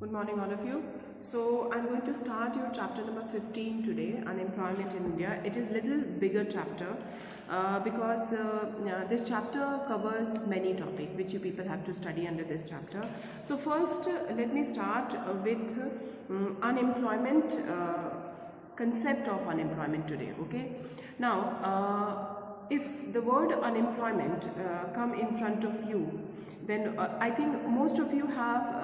Good morning, all of you. So I'm going to start your chapter number 15 today, unemployment in India. It is little bigger chapter because this chapter covers many topics which you people have to study under this chapter. So first, let me start with unemployment, concept of unemployment today. Okay. Now, if the word unemployment come in front of you, then I think most of you have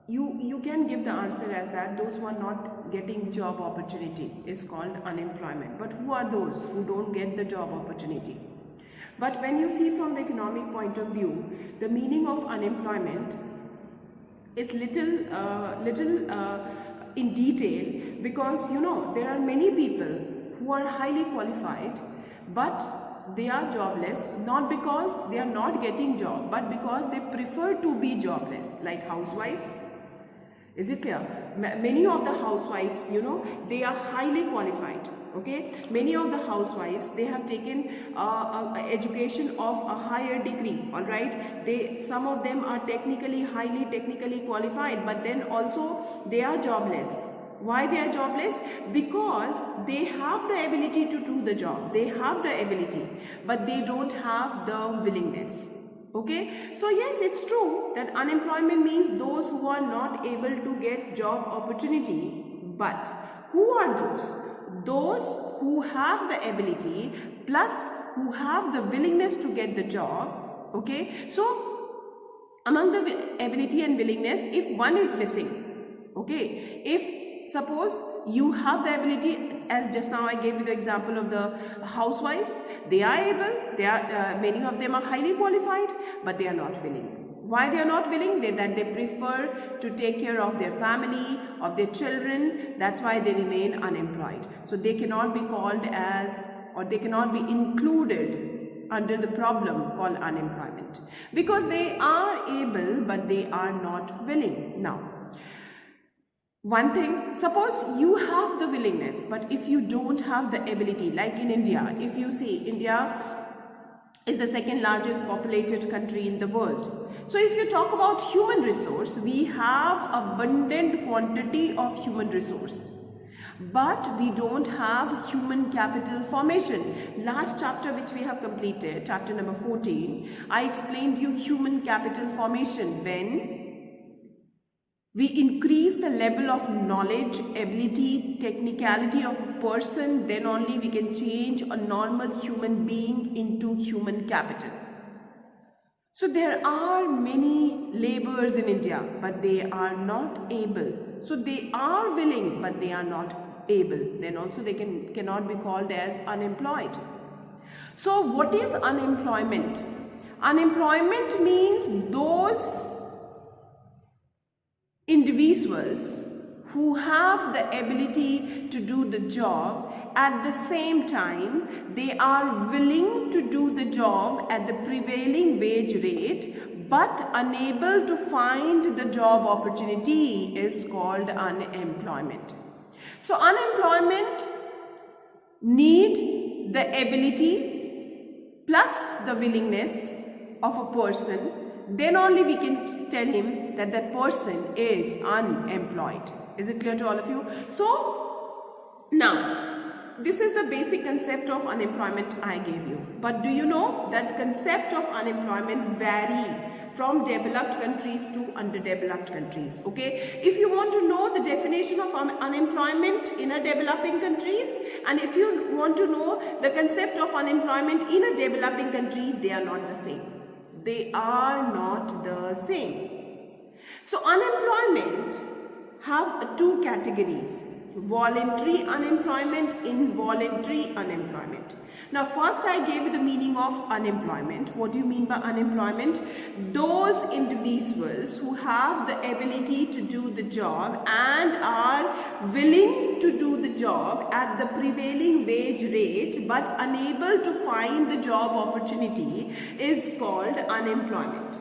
you can give the answer as that those who are not getting job opportunity is called unemployment. But who are those who don't get the job opportunity? But when you see from the economic point of view, the meaning of unemployment is little in detail, because you know there are many people who are highly qualified but they are jobless, not because they are not getting job but because they prefer to be jobless, like housewives. Is it clear? Many of the housewives, you know, they are highly qualified. Okay, many of the housewives, they have taken education of a higher degree. All right, some of them are highly technically qualified, but then also they are jobless. Why they are jobless? Because they have the ability to do the job, they have the ability, but they don't have the willingness. Okay, so yes, it's true that unemployment means those who are not able to get job opportunity. But who are those? Those who have the ability plus who have the willingness to get the job. Okay, so among the ability and willingness, if one is missing, okay, if suppose you have the ability, as just now I gave you the example of the housewives, they are able, many of them are highly qualified, but they are not willing. Why they are not willing? That they prefer to take care of their family, of their children. That's why they remain unemployed. So they cannot be called as, or they cannot be included under the problem called unemployment, because they are able but they are not willing. Now, one thing, suppose you have the willingness, but if you don't have the ability, like in India, if you see, India is the second largest populated country in the world. So if you talk about human resource, we have abundant quantity of human resource, but we don't have human capital formation. Last chapter which we have completed, chapter number 14, I explained you human capital formation. When we increase the level of knowledge, ability, technicality of a person, then only we can change a normal human being into human capital. So there are many laborers in India, but they are not able. So they are willing, but they are not able. Then also they cannot be called as unemployed. So what is unemployment? Unemployment means those individuals who have the ability to do the job, at the same time they are willing to do the job at the prevailing wage rate but unable to find the job opportunity, is called unemployment. So unemployment need the ability plus the willingness of a person, then only we can tell him that that person is unemployed. Is it clear to all of you? So now this is the basic concept of unemployment I gave you. But do you know that concept of unemployment vary from developed countries to underdeveloped countries? Okay, if you want to know the definition of unemployment in a developing countries, and if you want to know the concept of unemployment in a developing country, they are not the same. They are not the same. So unemployment have two categories: voluntary unemployment, involuntary unemployment. Now first I gave you the meaning of unemployment. What do you mean by unemployment? Those individuals who have the ability to do the job and are willing to do the job at the prevailing wage rate but unable to find the job opportunity is called unemployment.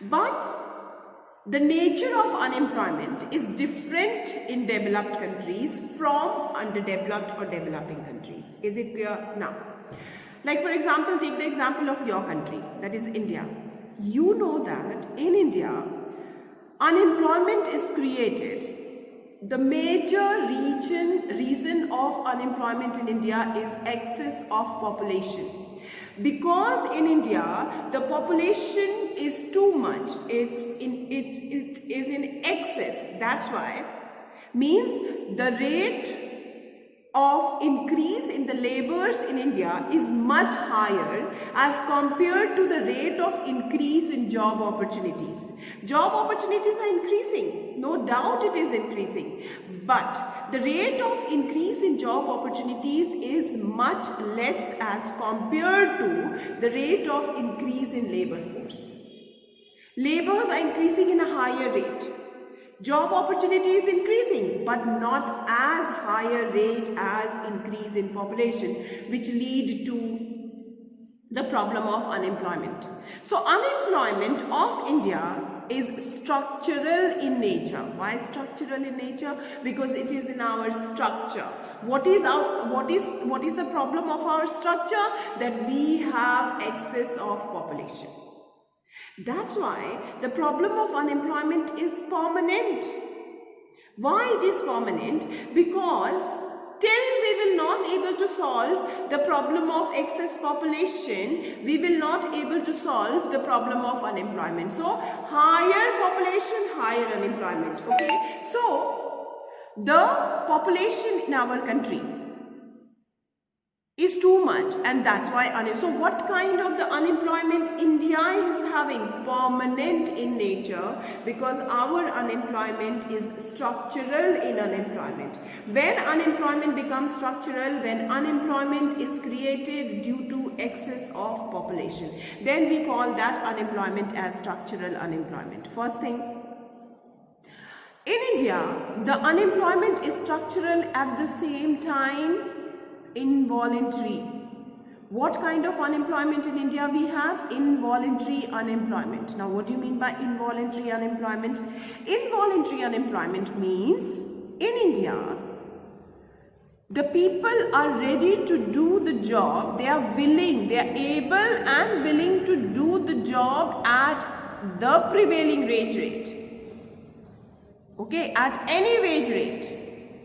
But the nature of unemployment is different in developed countries from underdeveloped or developing countries. Is it clear now? Like for example, take the example of your country, that is India. you know that in India, unemployment is created. The major reason of unemployment in India is excess of population. Because in India, the population is too much. It is in excess. That's why. Means the rate of increase in the labors in India is much higher as compared to the rate of increase in job opportunities. Job opportunities are increasing, no doubt it is increasing, but the rate of increase in job opportunities is much less as compared to the rate of increase in labor force. Labors are increasing in a higher rate. Job opportunity is increasing, but not as higher rate as increase in population, which lead to the problem of unemployment. So unemployment of India is structural in nature. Why structural in nature? Because it is in our structure. What is the problem of our structure? That we have excess of population. That's why the problem of unemployment is permanent. Why it is permanent? Because till we will not able to solve the problem of excess population, we will not able to solve the problem of unemployment. So higher population, higher unemployment. Okay. So the population in our country is too much, and that's why so what kind of the unemployment India is having? Permanent in nature, because our unemployment is structural in unemployment. When unemployment becomes structural, when unemployment is created due to excess of population, then we call that unemployment as structural unemployment. First thing, in India, the unemployment is structural, at the same time involuntary. What kind of unemployment in India we have? Involuntary unemployment. Now, what do you mean by involuntary unemployment? Involuntary unemployment means in India, the people are ready to do the job. They are willing, they are able and willing to do the job at the prevailing wage rate. Okay, at any wage rate.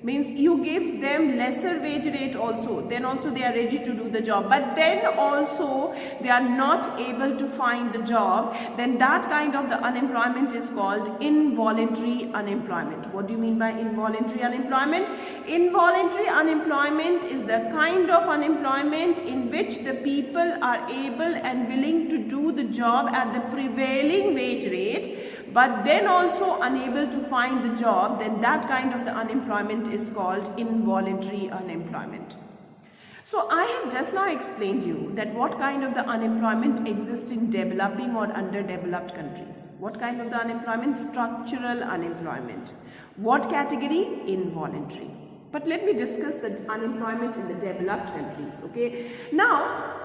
Means you give them lesser wage rate also, then also they are ready to do the job, but then also they are not able to find the job, then that kind of the unemployment is called involuntary unemployment. What do you mean by involuntary unemployment? Involuntary unemployment is the kind of unemployment in which the people are able and willing to do the job at the prevailing wage rate, but then also unable to find the job. Then that kind of the unemployment is called involuntary unemployment. So I have just now explained you that what kind of the unemployment exists in developing or underdeveloped countries. What kind of the unemployment? Structural unemployment. What category? Involuntary. But let me discuss the unemployment in the developed countries. Okay. Now,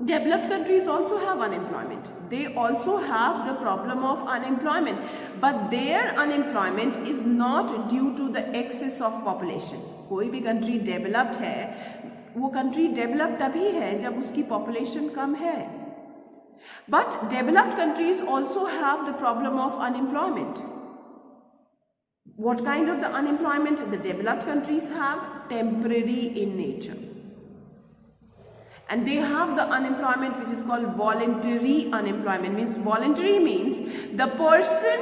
developed countries also have unemployment. They also have the problem of unemployment, but their unemployment is not due to the excess of population. कोई भी country developed है, वो country developed तभी है जब उसकी population कम है. But developed countries also have the problem of unemployment. What kind of the unemployment the developed countries have? Temporary in nature. And they have the unemployment which is called voluntary unemployment. Means voluntary means the person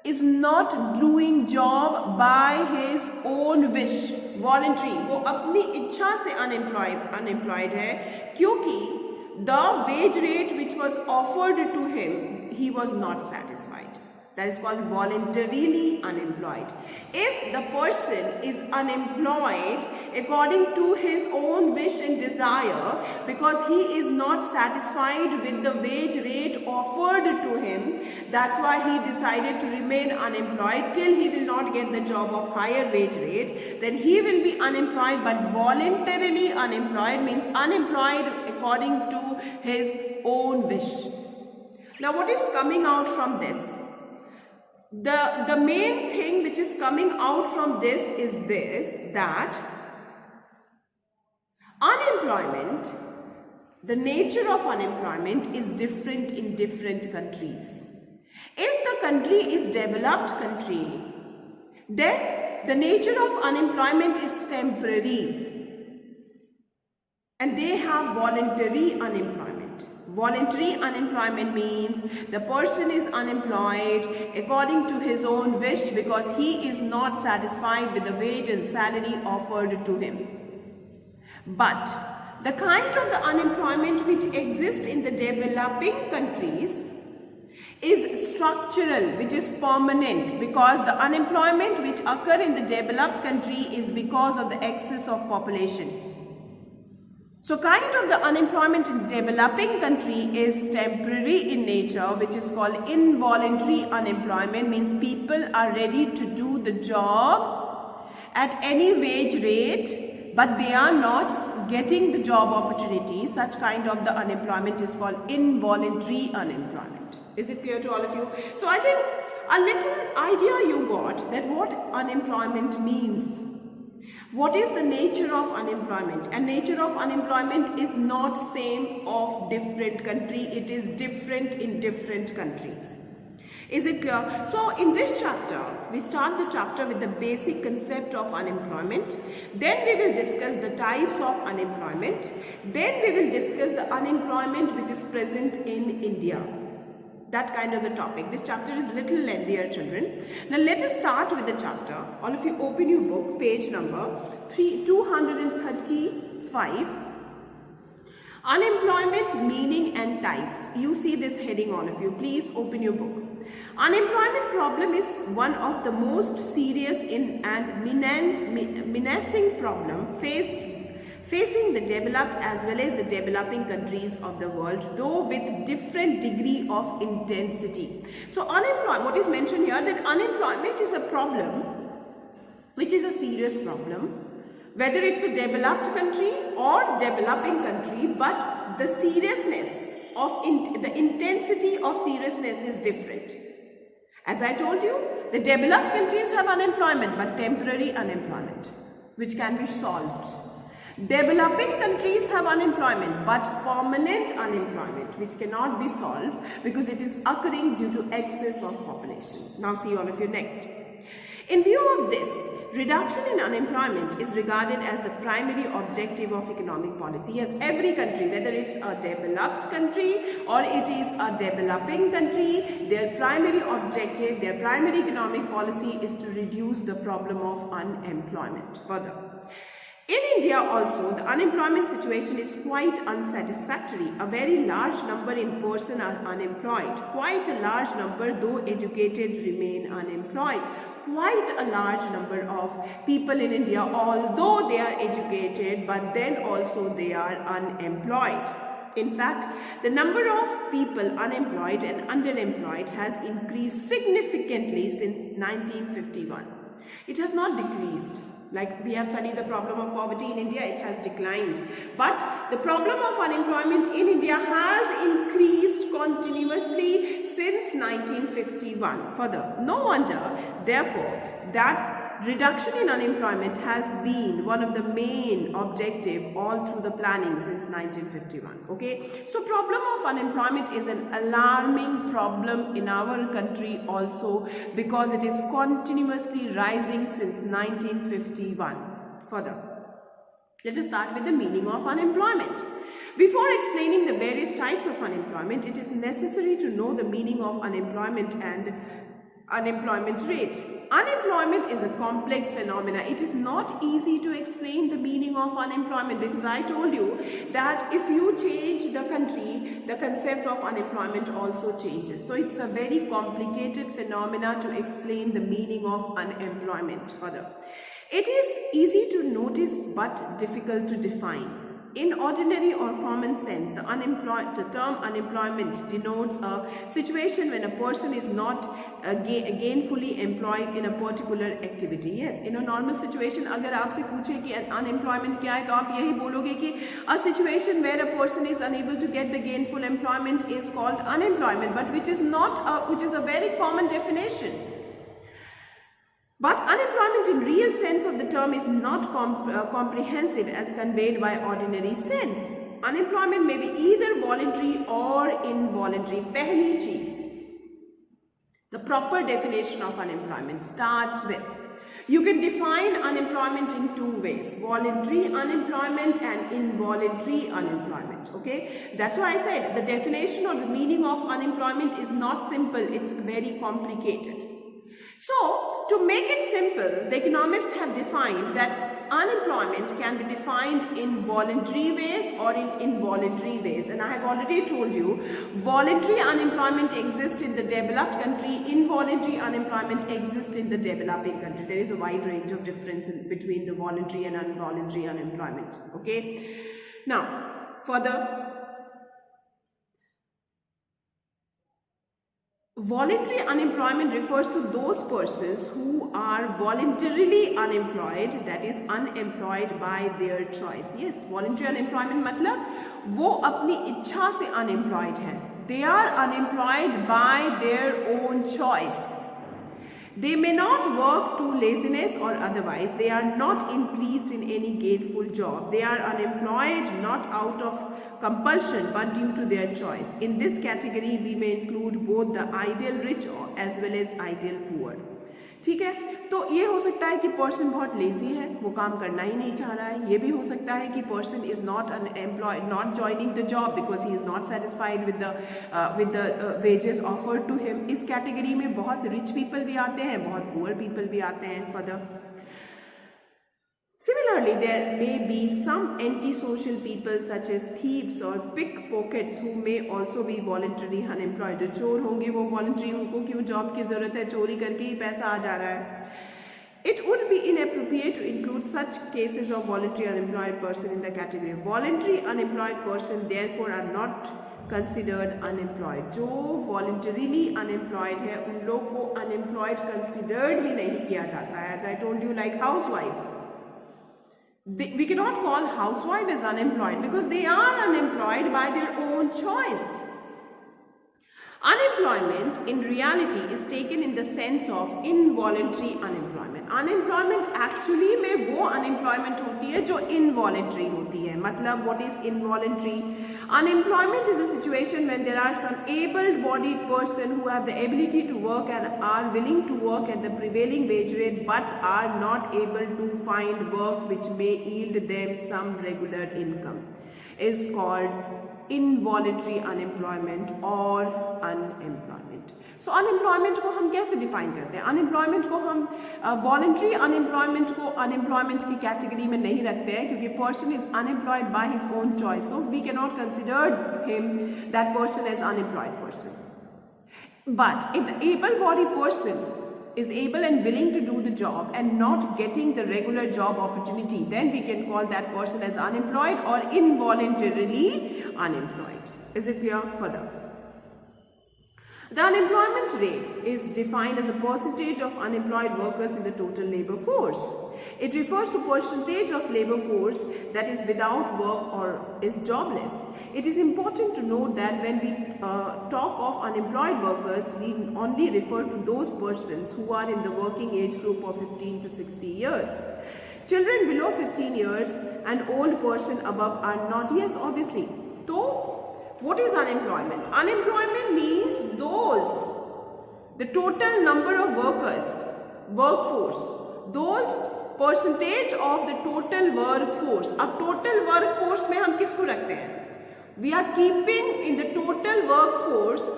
is not doing job by his own wish. Voluntary, वो अपनी इच्छा से unemployed है, क्योंकि the wage rate which was offered to him, he was not satisfied. That is called voluntarily unemployed. If the person is unemployed according to his own wish and desire, because he is not satisfied with the wage rate offered to him, that's why he decided to remain unemployed till he will not get the job of higher wage rate, then he will be unemployed. But voluntarily unemployed means unemployed according to his own wish. Now, what is coming out from this? The main thing which is coming out from this is this, that unemployment the nature of unemployment is different in different countries. If the country is developed country, then the nature of unemployment is temporary and they have voluntary unemployment. Voluntary unemployment means the person is unemployed according to his own wish because he is not satisfied with the wage and salary offered to him. But the kind of the unemployment which exists in the developing countries is structural, which is permanent, because the unemployment which occur in the developed country is because of the excess of population. So kind of the unemployment in developing country is temporary in nature, which is called involuntary unemployment, means people are ready to do the job at any wage rate, but they are not getting the job opportunity. Such kind of the unemployment is called involuntary unemployment. Is it clear to all of you? So I think a little idea you got that what unemployment means. What is the nature of unemployment? And nature of unemployment is not same of different country. It is different in different countries. Is it clear? So in this chapter, we start the chapter with the basic concept of unemployment. Then we will discuss the types of unemployment. Then we will discuss the unemployment which is present in India. That kind of the topic. This chapter is little lengthier, children. Now let us start with the chapter. All of you open your book, page number 235. Unemployment, meaning and types. You see this heading, all of you. Please open your book. Unemployment problem is one of the most serious and menacing problem facing the developed as well as the developing countries of the world, though with different degree of intensity. So unemployment, what is mentioned here, that unemployment is a problem which is a serious problem, whether it's a developed country or developing country, but the seriousness of the intensity of seriousness is different. As I told you, the developed countries have unemployment, but temporary unemployment, which can be solved. Developing countries have unemployment, but permanent unemployment, which cannot be solved because it is occurring due to excess of population. Now see all of you next. In view of this, reduction in unemployment is regarded as the primary objective of economic policy. Yes, every country, whether it's a developed country or it is a developing country, their primary objective, their primary economic policy is to reduce the problem of unemployment further. In India also, the unemployment situation is quite unsatisfactory. A very large number in person are unemployed. Quite a large number, though educated, remain unemployed. Quite a large number of people in India, although they are educated, but then also they are unemployed. In fact, the number of people unemployed and underemployed has increased significantly since 1951. It has not decreased. Like we have studied the problem of poverty in India, it has declined. But the problem of unemployment in India has increased continuously since 1951. Further, no wonder, therefore, that reduction in unemployment has been one of the main objective all through the planning since 1951. Okay, so problem of unemployment is an alarming problem in our country also because it is continuously rising since 1951. Further, let us start with the meaning of unemployment. Before explaining the various types of unemployment, it is necessary to know the meaning of unemployment and unemployment rate. Unemployment is a complex phenomena. It is not easy to explain the meaning of unemployment because I told you that if you change the country, the concept of unemployment also changes. So it's a very complicated phenomena to explain the meaning of unemployment further. It is easy to notice but difficult to define. In ordinary or common sense, the term unemployment denotes a situation when a person is not gainfully employed in a particular activity. Yes, in a normal situation, अगर आपसे पूछे कि unemployment क्या है, तो आप यही बोलोगे कि a situation where a person is unable to get the gainful employment is called unemployment, but which is a very common definition. But unemployment in real sense of the term is not comprehensive as conveyed by ordinary sense. Unemployment may be either voluntary or involuntary. पहली चीज, the proper definition of unemployment starts with, you can define unemployment in two ways: voluntary unemployment and involuntary unemployment. Okay, that's why I said the definition or the meaning of unemployment is not simple, it's very complicated. So to make it simple, the economists have defined that unemployment can be defined in voluntary ways or in involuntary ways, and I have already told you voluntary unemployment exists in the developed country, involuntary unemployment exists in the developing country. There is a wide range of difference between the voluntary and involuntary unemployment. Okay, now further, voluntary unemployment refers to those persons who are voluntarily unemployed, that is unemployed by their choice. Yes, voluntary unemployment मतलब वो अपनी इच्छा से unemployed है. They are unemployed by their own choice. They may not work to laziness or otherwise. They are not increased in any gainful job. They are unemployed not out of compulsion but due to their choice. In this category we may include both the ideal rich as well as ideal poor. ठीक है, तो ये हो सकता है कि person बहुत lazy है, वो काम करना ही नहीं चाह रहा है. ये भी हो सकता है कि person is not unemployed, not joining the job because he is not satisfied with the wages offered to him. इस कैटेगरी में बहुत रिच पीपल भी आते हैं, बहुत पुअर पीपल भी आते हैं. Further similarly, there may be some antisocial people such as thieves or pickpockets who may also be voluntarily unemployed. जो चोर होंगे वो voluntary, उनको क्यों जॉब की जरूरत है, चोरी करके ही पैसा आ जा रहा है. It would be inappropriate to include such cases of voluntary unemployed person in the category. Voluntary unemployed person therefore are not considered unemployed. जो voluntarily unemployed है उन लोग को unemployed considered ही नहीं किया जाता है. As I told you, like housewives. We cannot call housewife as unemployed because they are unemployed by their own choice. Unemployment in reality is taken in the sense of involuntary unemployment. Unemployment actually में वो unemployment होती है जो involuntary होती है. मतलब what is involuntary? Unemployment is a situation when there are some able-bodied person who have the ability to work and are willing to work at the prevailing wage rate but are not able to find work which may yield them some regular income. Is called involuntary unemployment or unemployment. So unemployment को हम कैसे define करते हैं? Unemployment को हम voluntary unemployment को unemployment की category में नहीं रखते हैं क्योंकि person is unemployed by his own choice. So we cannot consider him, that person, as unemployed person. But if the able-bodied person is able and willing to do the job and not getting the regular job opportunity, then we can call that person as unemployed or involuntarily unemployed. Is it clear? Further, the unemployment rate is defined as a percentage of unemployed workers in the total labor force. It refers to percentage of labor force that is without work or is jobless. It is important to note that when we talk of unemployed workers, we only refer to those persons who are in the working age group of 15 to 60 years. Children below 15 years and old person above are not. Yes, obviously. So, what is unemployment? Unemployment means the total number of workers, workforce, those percentage of the total workforce. अब total workforce में हम किसको रखते हैं? We are keeping in the total workforce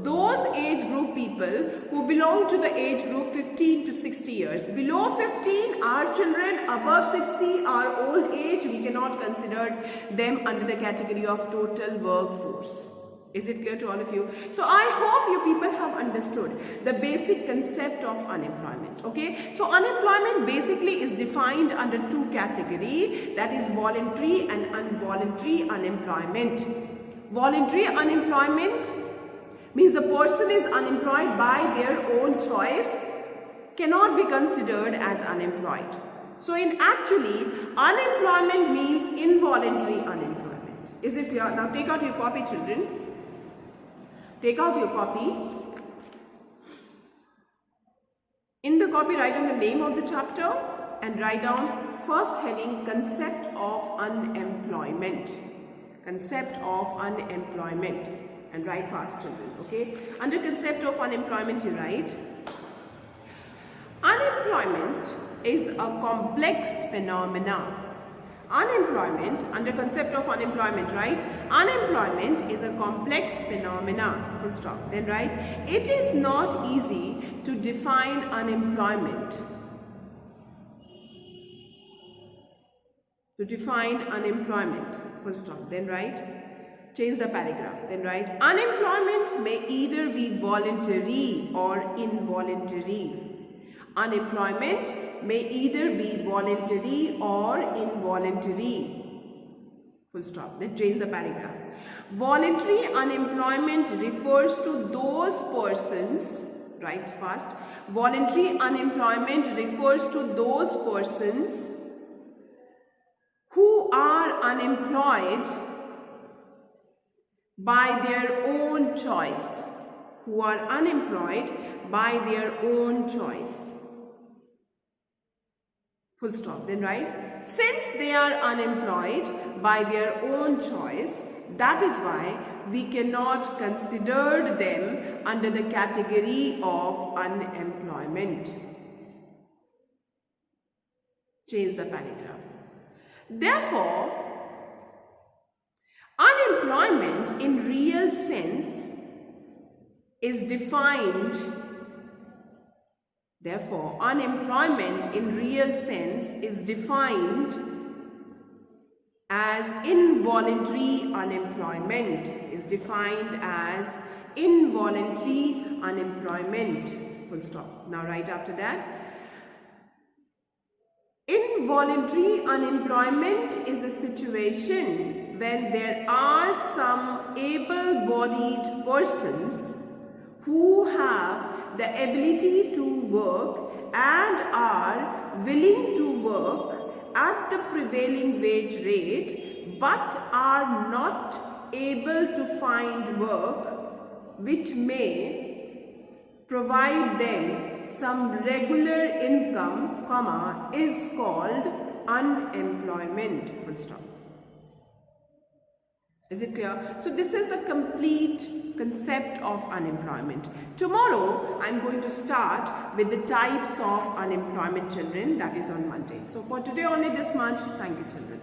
those age group people who belong to the age group 15 to 60 years. Below 15 are children, above 60 are old age. We cannot consider them under the category of total workforce. Is it clear to all of you? So I hope you people have understood the basic concept of unemployment. Okay, so unemployment basically is defined under two categories, that is voluntary and involuntary unemployment. Voluntary unemployment means the person is unemployed by their own choice, cannot be considered as unemployed. So in actually, unemployment means involuntary unemployment. Is it clear? Now take out your copy, children. Take out your copy. In the copy, write down the name of the chapter and write down first heading, concept of unemployment. Concept of unemployment. And write fast, children. Okay. Under concept of unemployment, you write, unemployment is a complex phenomena. Unemployment, under concept of unemployment, right? Unemployment is a complex phenomena. Full stop. Then write, it is not easy to define unemployment. To define unemployment. Full stop. Then write, change the paragraph. Then write, unemployment may either be voluntary or involuntary. Unemployment may either be voluntary or involuntary. Full stop. Then change the paragraph. Voluntary unemployment refers to those persons, write fast. Voluntary unemployment refers to those persons who are unemployed by their own choice. Who are unemployed by their own choice. Full stop. Then write, since they are unemployed by their own choice, that is why we cannot consider them under the category of unemployment. Change the paragraph. Therefore, unemployment in real sense is defined. Therefore, unemployment in real sense is defined as involuntary unemployment. Is defined as involuntary unemployment. Full stop. Now, right after that, involuntary unemployment is a situation when there are some able-bodied persons who have the ability to work and are willing to work at the prevailing wage rate but are not able to find work which may provide them some regular income, comma, is called unemployment. Full stop. Is it clear? So this is the complete concept of unemployment. Tomorrow I am going to start with the types of unemployment, children. That is on Monday. So for today only this much. Thank you, children.